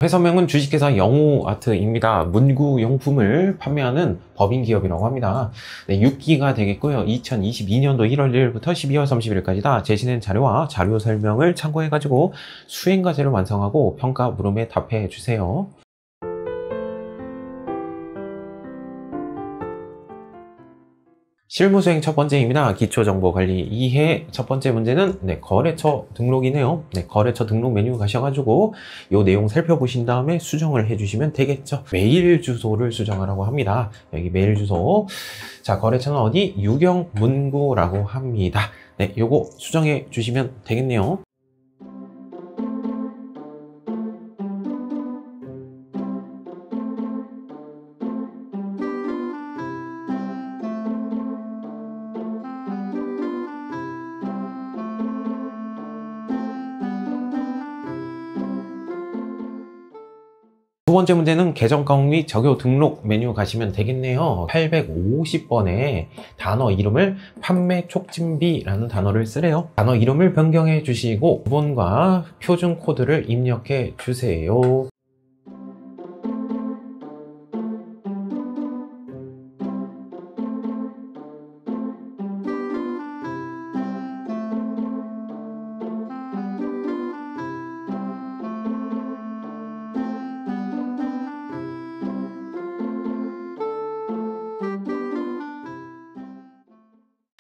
회사명은 주식회사 영호아트입니다. 문구용품을 판매하는 법인기업이라고 합니다. 네, 6기가 되겠고요. 2022년도 1월 1일부터 12월 30일까지 다 제시된 자료와 자료 설명을 참고해가지고 수행과제를 완성하고 평가 물음에 답해 주세요. 실무수행 첫 번째입니다. 기초정보관리 2회 첫 번째 문제는 거래처 등록이네요. 거래처 등록 메뉴 가셔가지고 이 내용 살펴보신 다음에 수정을 해주시면 되겠죠. 메일 주소를 수정하라고 합니다. 여기 메일 주소. 자, 거래처는 어디? 유경문구라고 합니다. 네, 요거 수정해 주시면 되겠네요. 두 번째 문제는 계정 과목 및 적요 등록 메뉴 가시면 되겠네요. 850번에 단어 이름을 판매 촉진비라는 단어를 쓰래요. 단어 이름을 변경해 주시고 부분과 표준 코드를 입력해 주세요.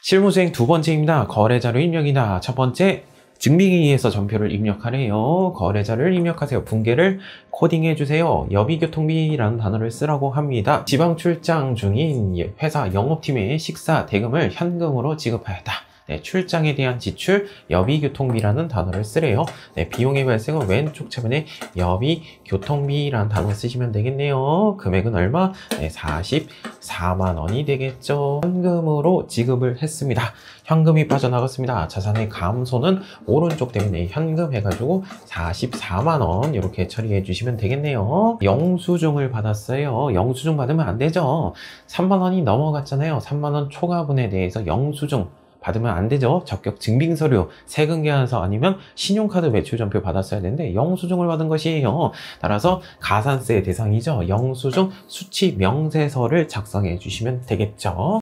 실무수행 두 번째입니다. 거래자료 입력이다. 첫 번째, 증빙회의에서 전표를 입력하래요. 거래자를 입력하세요. 분계를 코딩해 주세요. 여비교통비라는 단어를 쓰라고 합니다. 지방 출장 중인 회사 영업팀의 식사 대금을 현금으로 지급하였다. 네, 출장에 대한 지출, 여비교통비라는 단어를 쓰래요. 네, 비용의 발생은 왼쪽 차변에 여비교통비라는 단어 쓰시면 되겠네요. 금액은 얼마? 네, 44만 원이 되겠죠. 현금으로 지급을 했습니다. 현금이 빠져나갔습니다. 자산의 감소는 오른쪽 때문에 현금 해가지고 44만 원 이렇게 처리해 주시면 되겠네요. 영수증을 받았어요. 영수증 받으면 안 되죠. 3만 원이 넘어갔잖아요. 3만 원 초과분에 대해서 영수증 받으면 안 되죠. 적격 증빙서류, 세금계산서 아니면 신용카드 매출전표 받았어야 되는데 영수증을 받은 것이에요. 따라서 가산세 대상이죠. 영수증 수치 명세서를 작성해 주시면 되겠죠.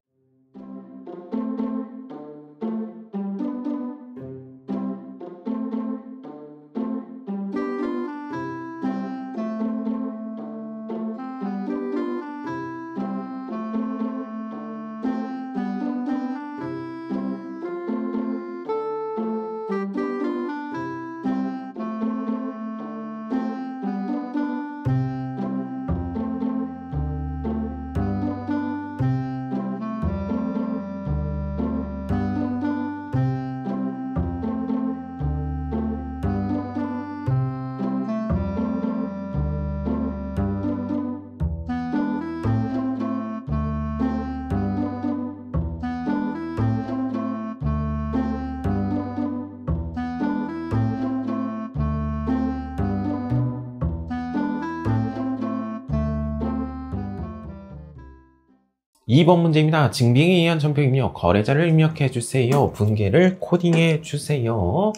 이번 문제입니다. 증빙에 의한 전표 입력, 거래자를 입력해 주세요. 분계를 코딩해 주세요.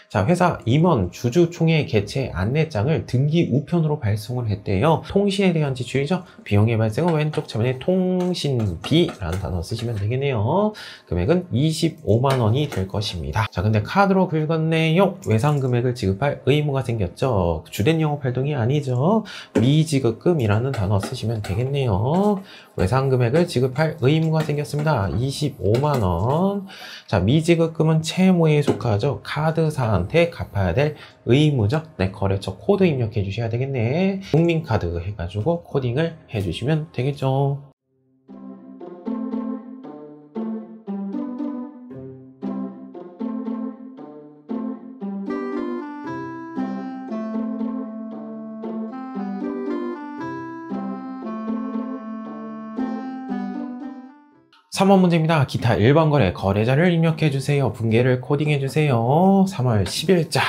자, 회사 임원 주주총회 개최 안내장을 등기 우편으로 발송을 했대요. 통신에 대한 지출이죠. 비용의 발생은 왼쪽 차변에 통신비라는 단어 쓰시면 되겠네요. 금액은 25만 원이 될 것입니다. 자, 근데 카드로 긁었네요. 외상 금액을 지급할 의무가 생겼죠. 주된 영업 활동이 아니죠. 미지급금이라는 단어 쓰시면 되겠네요. 외상 금액을 지급할 의무가 생겼습니다. 25만 원. 자, 미지급금은 채무에 속하죠. 카드사한테 갚아야 될 의무죠. 네, 거래처 코드 입력해 주셔야 되겠네. 국민카드 해가지고 코딩을 해주시면 되겠죠. 삼 번 문제입니다. 기타 일반 거래 거래자를 입력해 주세요. 분계를 코딩해 주세요. 3월 10일자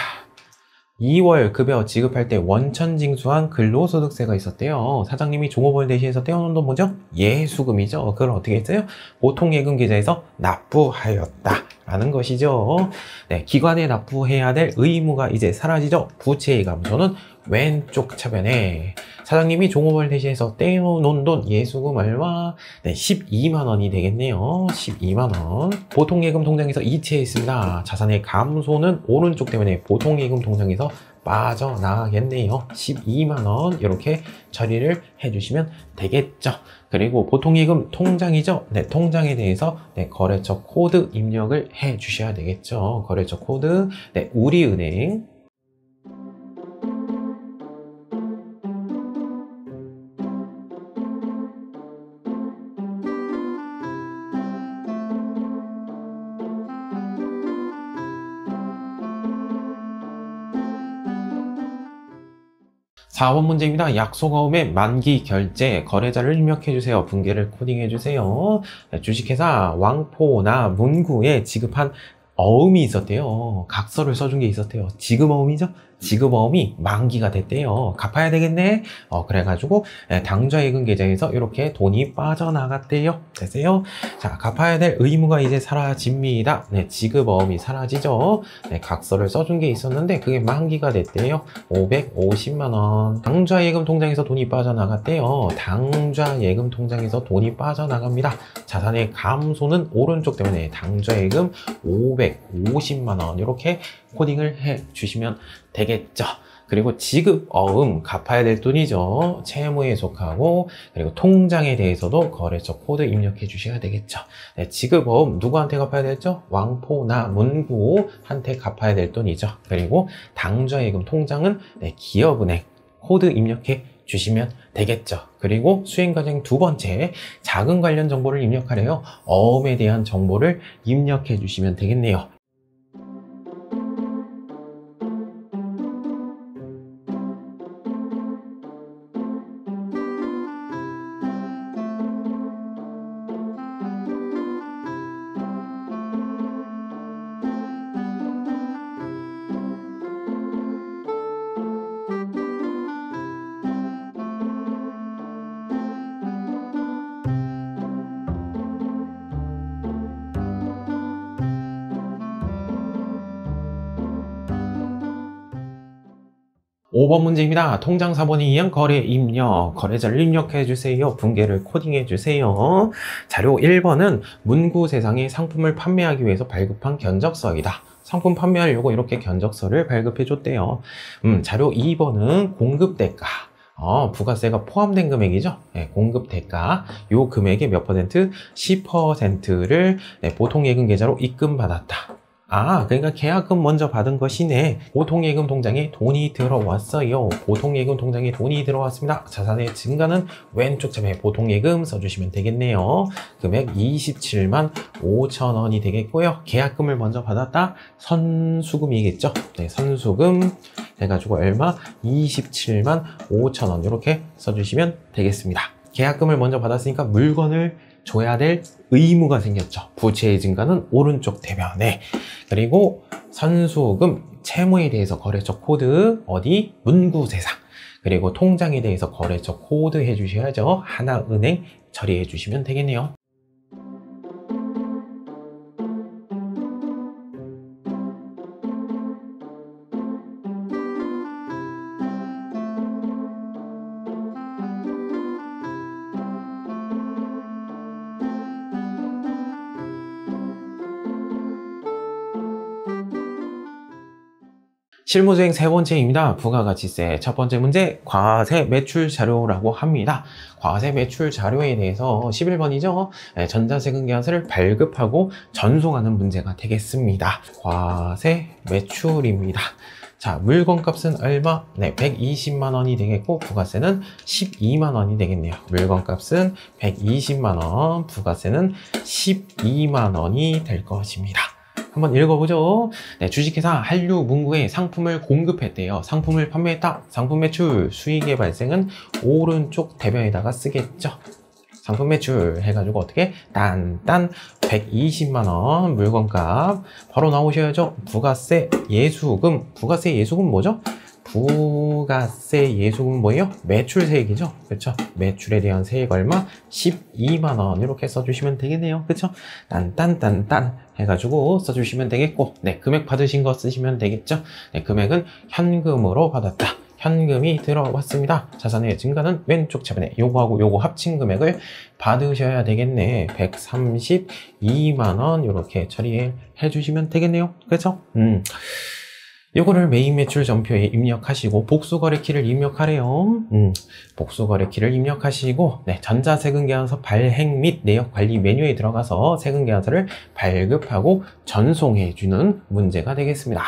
2월 급여 지급할 때 원천 징수한 근로소득세가 있었대요. 사장님이 종업원을 대신해서 떼어놓은 돈 뭐죠? 예수금이죠. 그걸 어떻게 했어요? 보통예금 계좌에서 납부하였다 라는 것이죠. 네, 기관에 납부해야 될 의무가 이제 사라지죠. 부채의 감소는 왼쪽 차변에 사장님이 종업원 대신해서 떼어놓은 돈 예수금 얼마? 네, 12만원이 되겠네요. 12만원. 보통예금 통장에서 이체했습니다. 자산의 감소는 오른쪽 때문에 보통예금 통장에서 빠져나가겠네요. 12만원 이렇게 처리를 해주시면 되겠죠. 그리고 보통예금 통장이죠. 네, 통장에 대해서 네, 거래처 코드 입력을 해 주셔야 되겠죠. 거래처 코드, 네, 우리은행. (4번) 문제입니다. 약속어음의 만기 결제 거래자를 입력해 주세요. 분계를 코딩해 주세요. 주식회사 왕포나 문구에 지급한 어음이 있었대요. 각서를 써준 게 있었대요. 지급어음이죠? 지급어음이 만기가 됐대요. 갚아야 되겠네? 그래가지고 당좌예금 계좌에서 이렇게 돈이 빠져나갔대요. 됐어요? 자, 갚아야 될 의무가 이제 사라집니다. 네, 지급어음이 사라지죠. 네, 각서를 써준 게 있었는데 그게 만기가 됐대요. 550만원. 당좌예금 통장에서 돈이 빠져나갔대요. 당좌예금 통장에서 돈이 빠져나갑니다. 자산의 감소는 오른쪽 때문에 당좌예금 550만원 이렇게 코딩을 해 주시면 되겠죠. 그리고 지급어음 갚아야 될 돈이죠. 채무에 속하고 그리고 통장에 대해서도 거래처 코드 입력해 주셔야 되겠죠. 네, 지급어음 누구한테 갚아야 되죠? 왕포나 문구한테 갚아야 될 돈이죠. 그리고 당좌예금 통장은 네, 기업은행 코드 입력해 주시면 되겠죠. 그리고 수행과정 두 번째, 자금 관련 정보를 입력하래요. 어음에 대한 정보를 입력해 주시면 되겠네요. (5번) 문제입니다. 통장 4번에 의한 거래 입력, 거래자를 입력해 주세요. 분계를 코딩해 주세요. 자료 1번은 문구세상에 상품을 판매하기 위해서 발급한 견적서이다. 상품 판매하려고 이렇게 견적서를 발급해 줬대요. 자료 2번은 공급대가. 부가세가 포함된 금액이죠. 네, 공급대가. 요 금액의 몇 퍼센트? 10%를 네, 보통예금 계좌로 입금받았다. 그러니까 계약금 먼저 받은 것이네. 보통예금 통장에 돈이 들어왔어요. 보통예금 통장에 돈이 들어왔습니다. 자산의 증가는 왼쪽 점에 보통예금 써주시면 되겠네요. 금액 27만 5천 원이 되겠고요. 계약금을 먼저 받았다. 선수금이겠죠. 네, 선수금 해가지고 얼마? 27만 5천 원 이렇게 써주시면 되겠습니다. 계약금을 먼저 받았으니까 물건을 줘야 될 의무가 생겼죠. 부채의 증가는 오른쪽 대변에. 그리고 선수금, 채무에 대해서 거래처 코드 어디? 문구세상. 그리고 통장에 대해서 거래처 코드 해주셔야죠. 하나은행 처리해 주시면 되겠네요. 실무수행 세 번째입니다. 부가가치세. 첫 번째 문제, 과세 매출 자료라고 합니다. 과세 매출 자료에 대해서 11번이죠. 전자세금 계산서를 발급하고 전송하는 문제가 되겠습니다. 과세 매출입니다. 자, 물건값은 얼마? 네, 120만 원이 되겠고 부가세는 12만 원이 되겠네요. 물건값은 120만 원, 부가세는 12만 원이 될 것입니다. 한번 읽어보죠. 네, 주식회사 한류문구에 상품을 공급했대요. 상품을 판매했다. 상품 매출, 수익의 발생은 오른쪽 대변에다가 쓰겠죠. 상품 매출 해가지고 어떻게? 딴 120만원 물건값 바로 나오셔야죠. 부가세 예수금. 부가세 예수금 뭐죠? 부가세 예수금 뭐예요? 매출세액이죠. 그렇죠? 매출에 대한 세액 얼마? 12만원 이렇게 써주시면 되겠네요. 그렇죠? 딴 해가지고 써주시면 되겠고, 네, 금액 받으신 거 쓰시면 되겠죠. 네, 금액은 현금으로 받았다. 현금이 들어왔습니다. 자산의 증가는 왼쪽 차변에 요거하고 요거 합친 금액을 받으셔야 되겠네. 132만원 이렇게 처리해 주시면 되겠네요. 그렇죠? 요거를 메인 매출 전표에 입력하시고 복수거래 키를 입력하래요. 복수거래 키를 입력하시고 네, 전자세금계산서 발행 및 내역 관리 메뉴에 들어가서 세금계산서를 발급하고 전송해 주는 문제가 되겠습니다.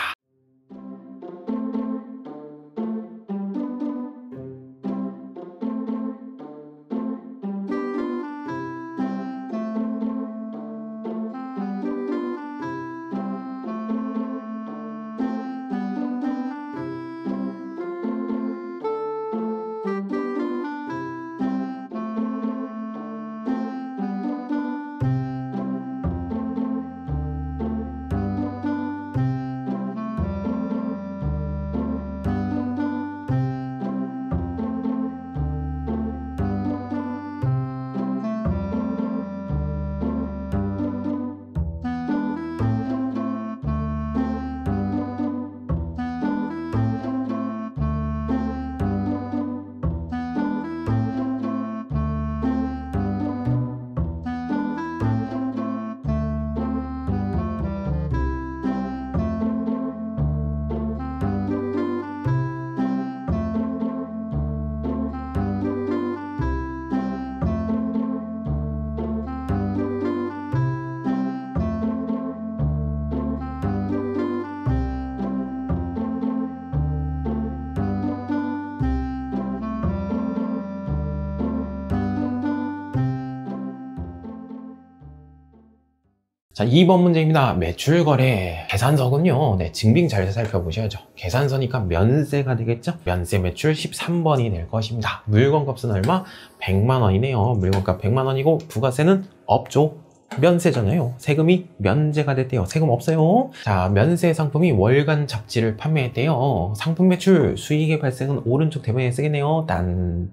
자, 2번 문제입니다. 매출거래 계산서군요. 네, 증빙 잘 살펴보셔야죠. 계산서니까 면세가 되겠죠? 면세 매출 13번이 될 것입니다. 물건값은 얼마? 100만원이네요. 물건값 100만원이고 부가세는 없죠. 면세잖아요. 세금이 면제가 됐대요. 세금 없어요. 자, 면세 상품이 월간 잡지를 판매했대요. 상품 매출 수익의 발생은 오른쪽 대변에 쓰겠네요. 딴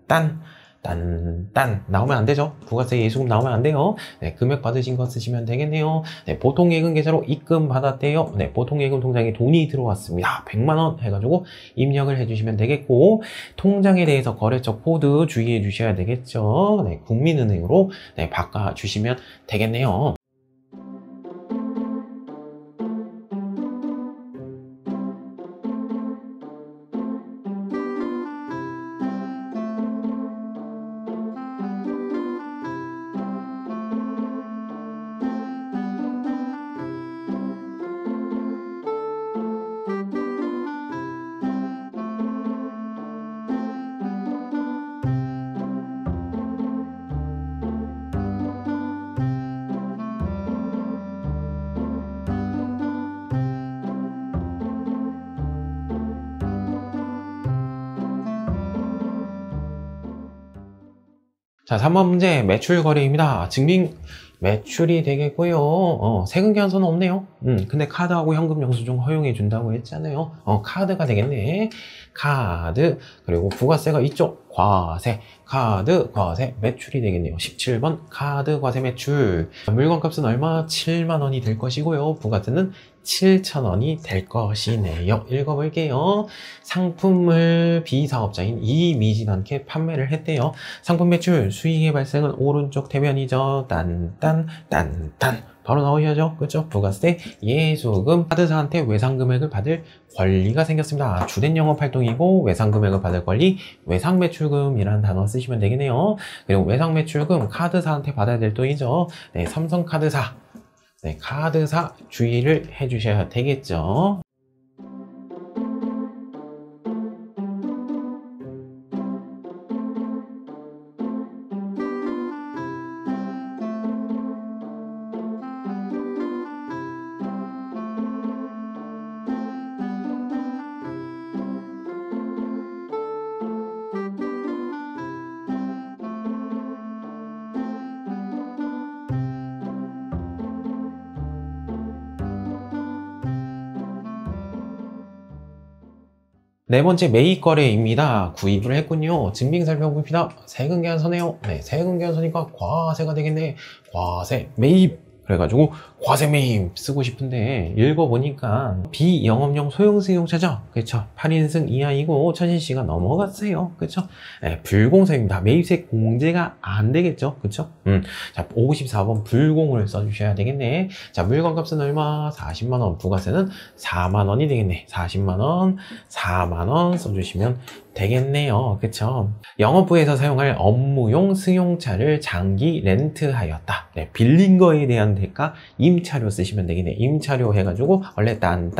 나오면 안 되죠. 부가세 예수금 나오면 안 돼요. 네, 금액 받으신 거 쓰시면 되겠네요. 네, 보통예금 계좌로 입금 받았대요. 네, 보통예금 통장에 돈이 들어왔습니다. 100만원 해가지고 입력을 해주시면 되겠고, 통장에 대해서 거래처 코드 주의해 주셔야 되겠죠. 네, 국민은행으로 네, 바꿔주시면 되겠네요. 자, 3번 문제 매출 거래입니다. 증빙 매출이 되겠고요. 세금 계산서는 없네요. 근데 카드하고 현금 영수증 허용해 준다고 했잖아요. 카드가 되겠네. 카드, 그리고 부가세가 이쪽 과세, 카드 과세 매출이 되겠네요. 17번 카드 과세 매출. 물건값은 얼마? 7만원이 될 것이고요. 부가세는 7,000원이 될 것이네요. 읽어볼게요. 상품을 비사업자인 이미진한테 판매를 했대요. 상품 매출 수익의 발생은 오른쪽 대변이죠. 딴 바로 나오셔야죠. 그렇죠? 부가세, 예수금, 카드사한테 외상금액을 받을 권리가 생겼습니다. 주된 영업활동이고 외상금액을 받을 권리, 외상매출금이라는 단어 쓰시면 되겠네요. 그리고 외상매출금, 카드사한테 받아야 될 돈이죠. 네, 삼성카드사. 네, 카드사 주의를 해주셔야 되겠죠. 네 번째 매입 거래입니다. 구입을 했군요. 증빙 살펴봅니다. 세금계산서네요. 네, 세금계산서니까 과세가 되겠네. 과세, 매입. 그래가지고 과세매입 쓰고 싶은데 읽어보니까 비영업용 소형승용차죠. 그렇죠. 8인승 이하이고 1000cc가 넘어갔어요. 그렇죠. 네, 불공사입니다. 매입세 공제가 안 되겠죠. 그렇죠. 자, 54번 불공을 써주셔야 되겠네. 자, 물건값은 얼마? 40만원. 부가세는 4만원이 되겠네. 40만원, 4만원 써주시면 되겠네요. 그쵸? 영업부에서 사용할 업무용 승용차를 장기 렌트하였다. 네, 빌린 거에 대한 대가 임차료 쓰시면 되겠네. 임차료 해가지고 원래 딴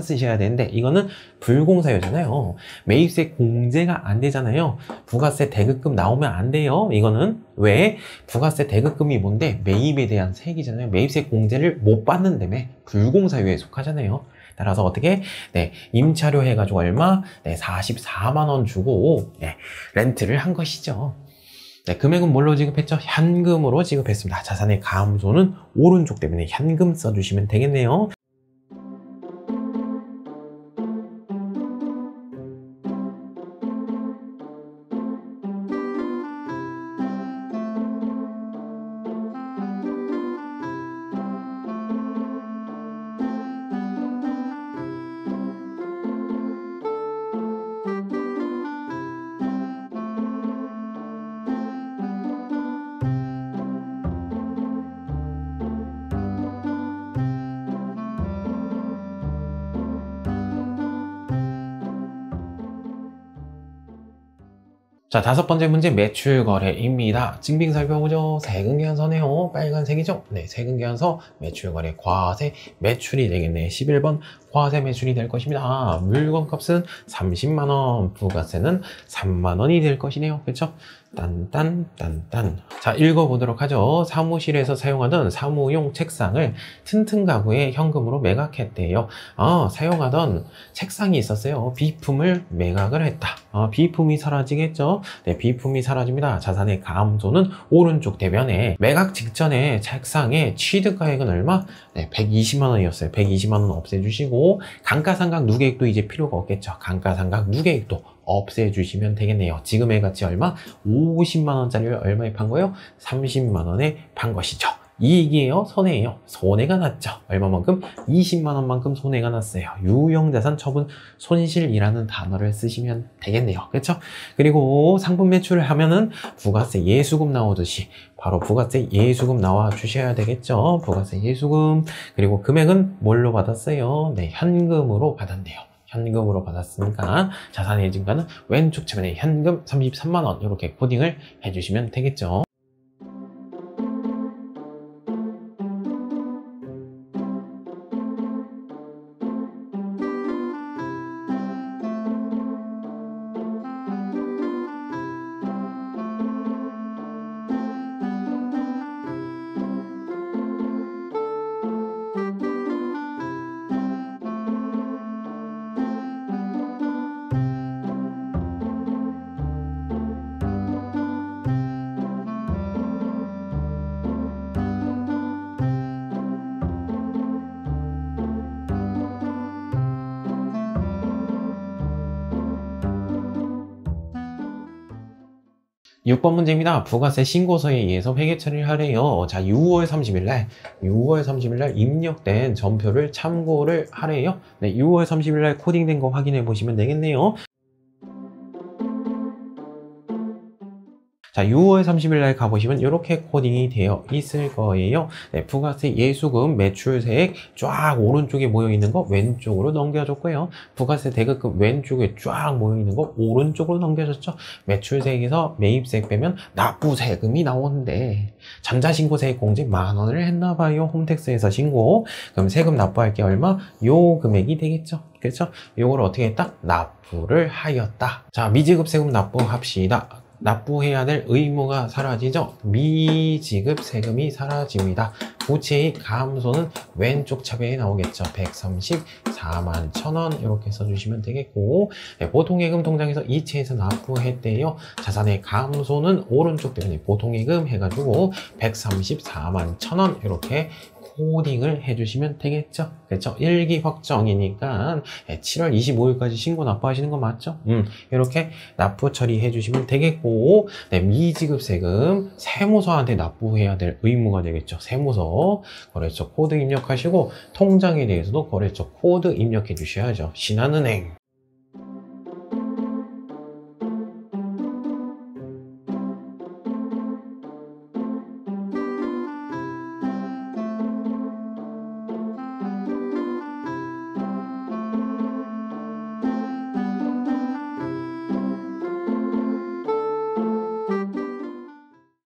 쓰셔야 되는데 이거는 불공사유잖아요. 매입세 공제가 안 되잖아요. 부가세 대급금 나오면 안 돼요. 이거는 왜? 부가세 대급금이 뭔데? 매입에 대한 세액이잖아요. 매입세 공제를 못 받는다며 불공사유에 속하잖아요. 따라서 어떻게? 네, 임차료 해가지고 얼마? 네, 44만원 주고 네, 렌트를 한 것이죠. 네, 금액은 뭘로 지급했죠? 현금으로 지급했습니다. 자산의 감소는 오른쪽 때문에 현금 써주시면 되겠네요. 자, 5번째 문제 매출거래입니다. 증빙 살펴보죠. 세금계산서네요. 빨간색이죠? 네, 세금계산서 매출거래 과세 매출이 되겠네. 11번 과세 매출이 될 것입니다. 물건값은 30만원, 부가세는 3만원이 될 것이네요. 그렇죠? 딴딴딴딴. 자, 읽어보도록 하죠. 사무실에서 사용하던 사무용 책상을 튼튼 가구에 현금으로 매각했대요. 사용하던 책상이 있었어요. 비품을 매각을 했다. 비품이 사라지겠죠? 네, 비품이 사라집니다. 자산의 감소는 오른쪽 대변에 매각 직전에 책상의 취득가액은 얼마? 네, 120만원이었어요. 120만원 없애주시고 감가상각 누계액도 이제 필요가 없겠죠. 감가상각 누계액도 없애주시면 되겠네요. 지금의 가치 얼마? 50만원짜리를 얼마에 판 거예요? 30만원에 판 것이죠. 이익이에요? 손해예요? 손해가 났죠. 얼마만큼? 20만원만큼 손해가 났어요. 유형자산 처분 손실이라는 단어를 쓰시면 되겠네요. 그렇죠? 그리고 상품 매출을 하면은 부가세 예수금 나오듯이 바로 부가세 예수금 나와 주셔야 되겠죠. 부가세 예수금. 그리고 금액은 뭘로 받았어요? 네, 현금으로 받았네요. 현금으로 받았으니까 자산의 증가는 왼쪽 측면에 현금 33만원 이렇게 코딩을 해주시면 되겠죠. 6번 문제입니다. 부가세 신고서에 의해서 회계 처리를 하래요. 자, 6월 30일 날 입력된 전표를 참고를 하래요. 네, 6월 30일 날 코딩된 거 확인해 보시면 되겠네요. 자, 6월 30일 날 가보시면 이렇게 코딩이 되어 있을 거예요. 네, 부가세 예수금 매출세액 쫙 오른쪽에 모여있는 거 왼쪽으로 넘겨줬고요. 부가세 대급금 왼쪽에 쫙 모여있는 거 오른쪽으로 넘겨줬죠. 매출세액에서 매입세액 빼면 납부세금이 나오는데 전자신고세액 공제 10,000원을 했나봐요. 홈택스에서 신고. 그럼 세금 납부할 게 얼마? 요 금액이 되겠죠. 그렇죠? 요걸 어떻게 했다? 납부를 하였다. 자, 미지급 세금 납부합시다. 납부해야 될 의무가 사라지죠. 미지급 세금이 사라집니다. 부채의 감소는 왼쪽 차배에 나오겠죠. 134만 1,000원 이렇게 써주시면 되겠고, 네, 보통예금 통장에서 이체해서 납부했대요. 자산의 감소는 오른쪽 때문에 보통예금 해가지고 134만 1,000원 이렇게 코딩을 해주시면 되겠죠. 그렇죠? 일기 확정이니까 7월 25일까지 신고 납부하시는 거 맞죠? 이렇게 납부 처리해 주시면 되겠고, 네, 미지급 세금 세무서한테 납부해야 될 의무가 되겠죠. 세무서 거래처 코드 입력하시고, 통장에 대해서도 거래처 코드 입력해 주셔야죠. 신한은행.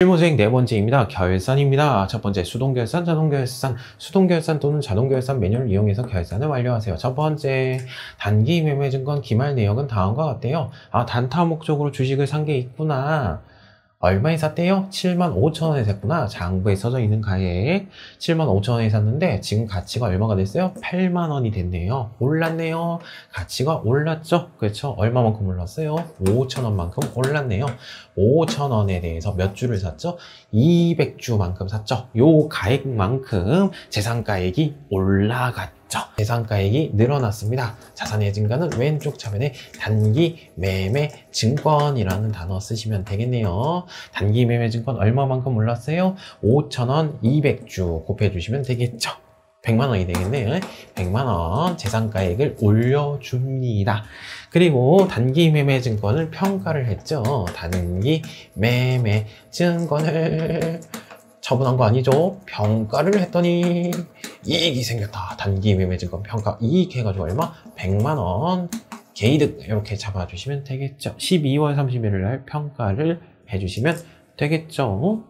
실무수행 네 번째입니다. 결산입니다. 첫 번째, 수동결산, 자동결산, 수동결산 또는 자동결산 메뉴를 이용해서 결산을 완료하세요. 첫 번째, 단기 매매증권 기말 내역은 다음과 같대요. 아, 단타 목적으로 주식을 산 게 있구나. 얼마에 샀대요? 75,000원에 샀구나. 장부에 써져 있는 가액 75,000원에 샀는데 지금 가치가 얼마가 됐어요? 8만원이 됐네요. 올랐네요. 가치가 올랐죠? 그렇죠? 얼마만큼 올랐어요? 5,000원만큼 올랐네요. 5,000원에 대해서 몇 주를 샀죠? 200주만큼 샀죠? 요 가액만큼 재산가액이 올라갔죠. 재산가액이 늘어났습니다. 자산의 증가는 왼쪽 차변에 단기 매매 증권이라는 단어 쓰시면 되겠네요. 단기 매매 증권 얼마만큼 올랐어요? 5,000원 200주 곱해주시면 되겠죠. 100만원이 되겠네요. 100만원 재산가액을 올려줍니다. 그리고 단기 매매 증권을 평가를 했죠. 단기 매매 증권을 처분한 거 아니죠? 평가를 했더니 이익이 생겼다. 단기 매매 증권 평가 이익 해가지고 얼마? 100만원 개이득 이렇게 잡아주시면 되겠죠. 12월 31일 날 평가를 해주시면 되겠죠.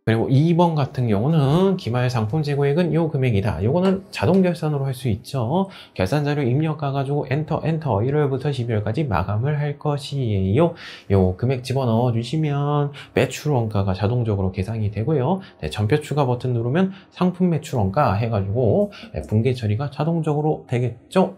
그리고 2번 같은 경우는 기말 상품 재고액은 요 금액이다. 요거는 자동 결산으로 할 수 있죠. 결산 자료 입력 가가지고 엔터 1월부터 12월까지 마감을 할 것이에요. 요 금액 집어넣어 주시면 매출 원가가 자동적으로 계산이 되고요. 네, 전표 추가 버튼 누르면 상품 매출 원가 해가지고 분계 처리가 자동적으로 되겠죠.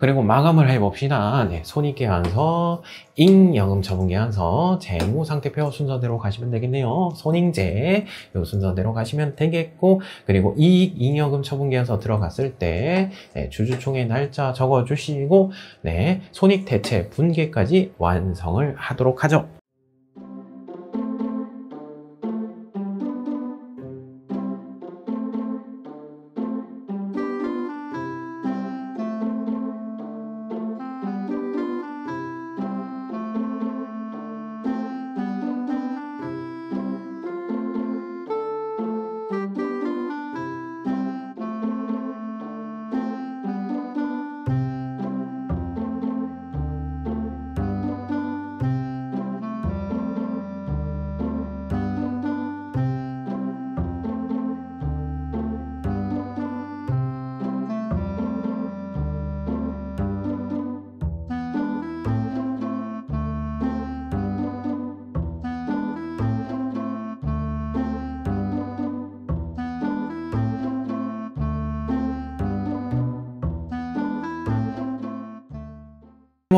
그리고 마감을 해봅시다. 네, 손익계산서, 잉여금 처분계산서, 재무상태표 순서대로 가시면 되겠네요. 손익제 이 순서대로 가시면 되겠고, 그리고 이익 잉여금 처분계산서 들어갔을 때 네, 주주총회 날짜 적어주시고, 네, 손익대체 분계까지 완성을 하도록 하죠.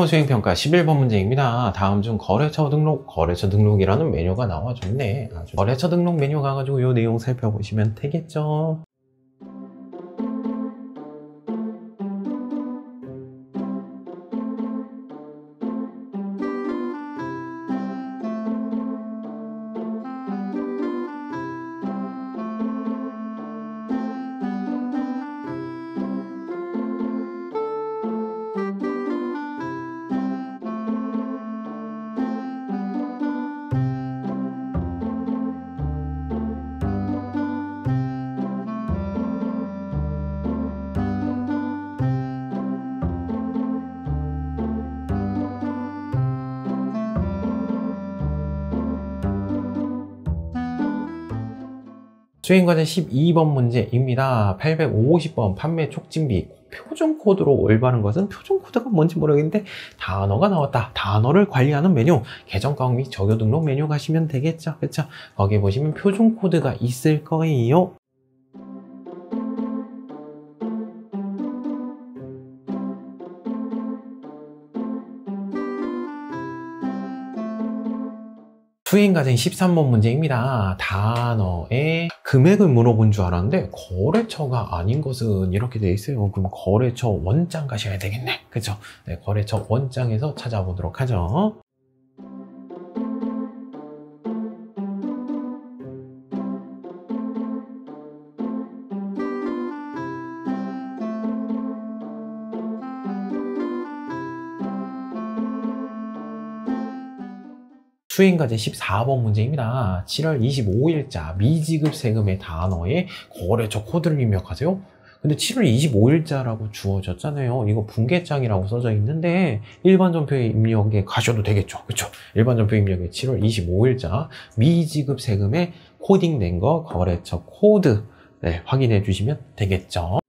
수행평가 11번 문제입니다. 다음 중 거래처 등록이라는 메뉴가 나와줬네. 거래처 등록 메뉴 가가지고 이 내용 살펴보시면 되겠죠. 수행과제 12번 문제입니다. 850번 판매 촉진비 표준 코드로 올바른 것은 표준 코드가 뭔지 모르겠는데 단어가 나왔다. 단어를 관리하는 메뉴 계정 가공 및 적요 등록 메뉴 가시면 되겠죠. 그렇죠? 거기 보시면 표준 코드가 있을 거예요. 수행과제 13번 문제입니다. 단어의 금액을 물어본 줄 알았는데 거래처가 아닌 것은 이렇게 돼 있어요. 그럼 거래처 원장 가셔야 되겠네. 그쵸? 네, 거래처 원장에서 찾아보도록 하죠. 수행과제 14번 문제입니다. 7월 25일자 미지급 세금의 단어에 거래처 코드를 입력하세요. 근데 7월 25일자라고 주어졌잖아요. 이거 분계장이라고 써져 있는데 일반 전표에 입력에 가셔도 되겠죠. 그쵸? 일반 전표 입력에 7월 25일자 미지급 세금에 코딩된 거 거래처 코드 네, 확인해 주시면 되겠죠.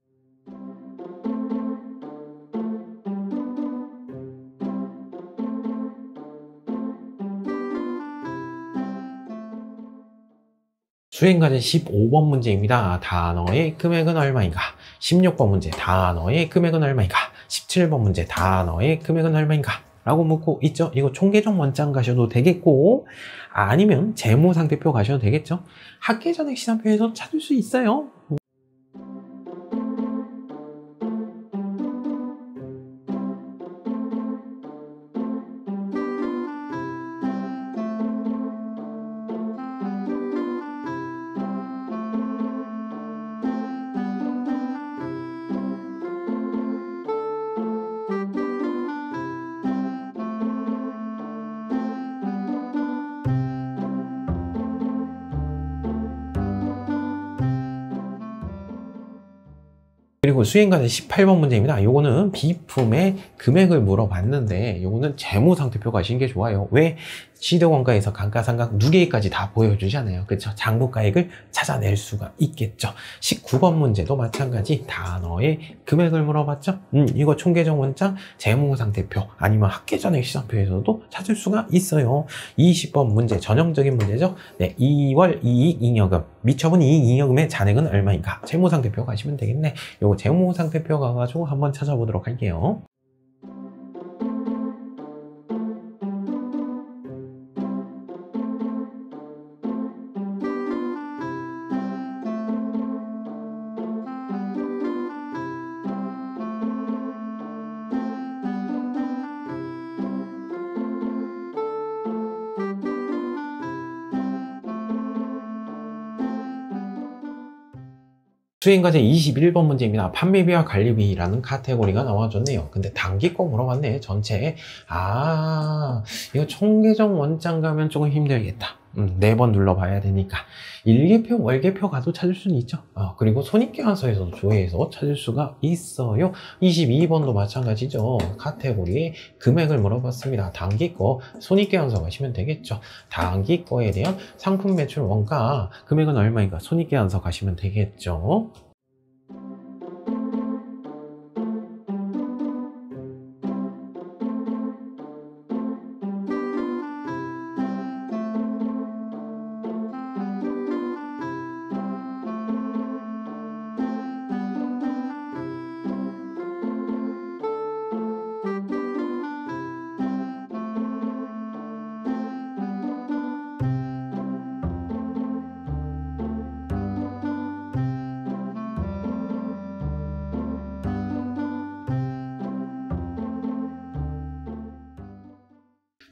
수행과제 15번 문제입니다. 단어의 금액은 얼마인가? 16번 문제 단어의 금액은 얼마인가? 17번 문제 단어의 금액은 얼마인가? 라고 묻고 있죠. 이거 총계정 원장 가셔도 되겠고 아니면 재무상태표 가셔도 되겠죠. 학계전액 시산표에서 찾을 수 있어요. 그리고 수행과제 18번 문제입니다. 요거는 비품의 금액을 물어봤는데 요거는 재무상태표 가시는 게 좋아요. 왜? 시대원가에서 감가상각 누계까지 다 보여주잖아요. 그렇죠? 장부가액을 찾아낼 수가 있겠죠. 19번 문제도 마찬가지 단어의 금액을 물어봤죠. 이거 총계정 원장 재무상태표 아니면 학계전액 시산표에서도 찾을 수가 있어요. 20번 문제 전형적인 문제죠. 네, 2월 이익 잉여금 미처분 이익 잉여금의 잔액은 얼마인가? 재무상태표 가시면 되겠네. 요거 재무상태표 가가지고 한번 찾아보도록 할게요. 수행과제 21번 문제입니다. 판매비와 관리비라는 카테고리가 나와줬네요. 근데 단기 거 물어봤네, 전체. 이거 총계정 원장 가면 조금 힘들겠다. 4번 눌러봐야 되니까. 일개표, 월개표 가도 찾을 수는 있죠. 그리고 손익계산서에서도 조회해서 찾을 수가 있어요. 22번도 마찬가지죠. 카테고리에 금액을 물어봤습니다. 단기 거, 손익계산서 가시면 되겠죠. 단기 거에 대한 상품 매출 원가, 금액은 얼마인가? 손익계산서 가시면 되겠죠.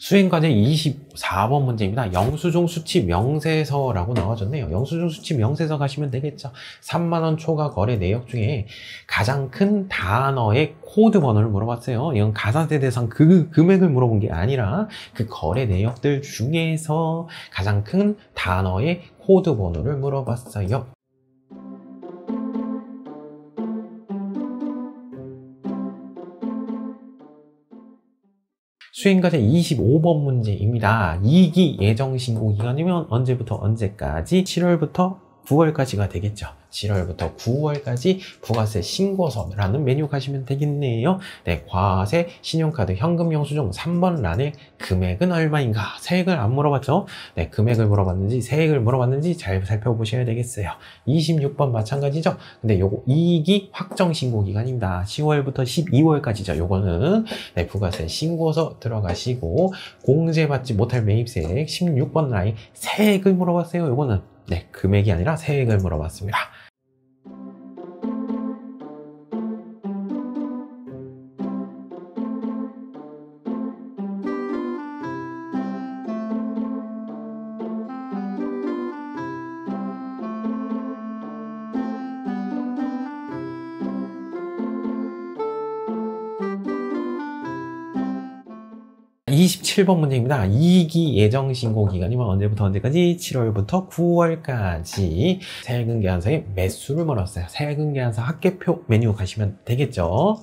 수행과제 24번 문제입니다. 영수증 수치 명세서라고 나와줬네요. 영수증 수치 명세서 가시면 되겠죠. 3만원 초과 거래 내역 중에 가장 큰 단어의 코드 번호를 물어봤어요. 이건 가산세 대상 그 금액을 물어본 게 아니라 그 거래 내역들 중에서 가장 큰 단어의 코드 번호를 물어봤어요. 수행과제 25번 문제입니다. 2기 예정신고기간이면 언제부터 언제까지? 7월부터 9월까지가 되겠죠. 7월부터 9월까지 부가세 신고서라는 메뉴 가시면 되겠네요. 네, 과세, 신용카드, 현금 영수증 3번 란에 금액은 얼마인가? 세액을 안 물어봤죠? 네, 금액을 물어봤는지 세액을 물어봤는지 잘 살펴보셔야 되겠어요. 26번 마찬가지죠? 근데 요거 2기 확정 신고 기간입니다. 10월부터 12월까지죠. 요거는 네, 부가세 신고서 들어가시고 공제받지 못할 매입세액 16번 라인 세액을 물어봤어요. 요거는 네, 금액이 아니라 세액을 물어봤습니다. 자, 27번 문제입니다. 2기 예정 신고 기간이면 언제부터 언제까지? 7월부터 9월까지. 세액은 계산서에 매수를 물었어요. 세액은 계산서 합계표 메뉴 가시면 되겠죠.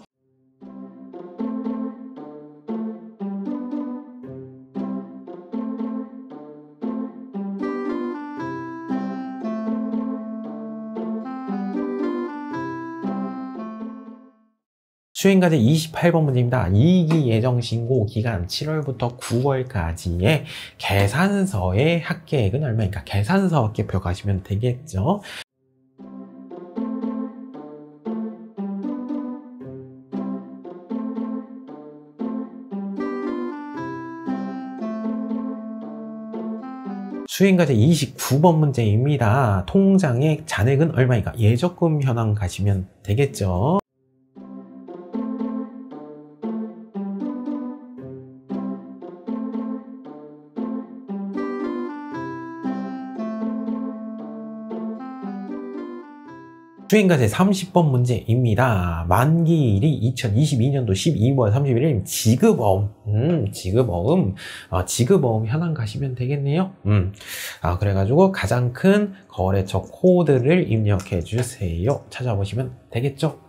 수행과제 28번 문제입니다. 2기 예정 신고 기간 7월부터 9월까지의 계산서의 합계액은 얼마인가? 계산서 합계표 가시면 되겠죠. 수행과제 29번 문제입니다. 통장의 잔액은 얼마인가? 예적금 현황 가시면 되겠죠. 수행과제 30번 문제입니다. 만기일이 2022년도 12월 31일 지급어음 현황 가시면 되겠네요. 그래가지고 가장 큰 거래처 코드를 입력해 주세요. 찾아보시면 되겠죠.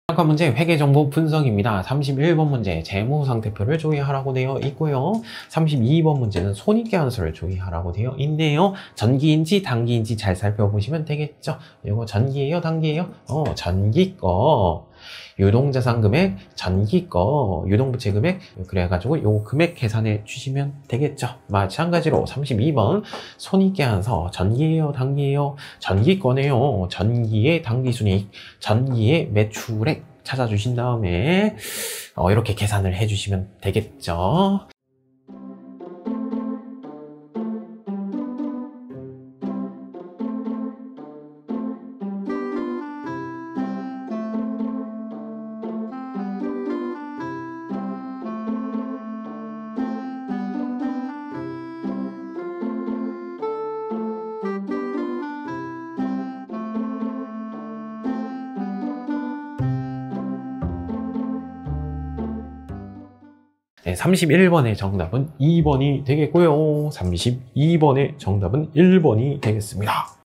잠깐 문제 회계정보 분석입니다. 31번 문제 재무상태표를 조회하라고 되어 있고요. 32번 문제는 손익계산서를 조회하라고 되어 있네요. 전기인지 단기인지 잘 살펴보시면 되겠죠. 이거 전기예요, 단기예요? 전기 거. 유동자산 금액, 전기 거, 유동부채 금액, 그래가지고 요 금액 계산해 주시면 되겠죠. 마찬가지로 32번 손익계산서 전기예요, 단기예요? 전기 거네요. 전기의 단기순이익, 전기의 매출액 찾아주신 다음에 이렇게 계산을 해주시면 되겠죠. 네, 31번의 정답은 2번이 되겠고요. 32번의 정답은 1번이 되겠습니다.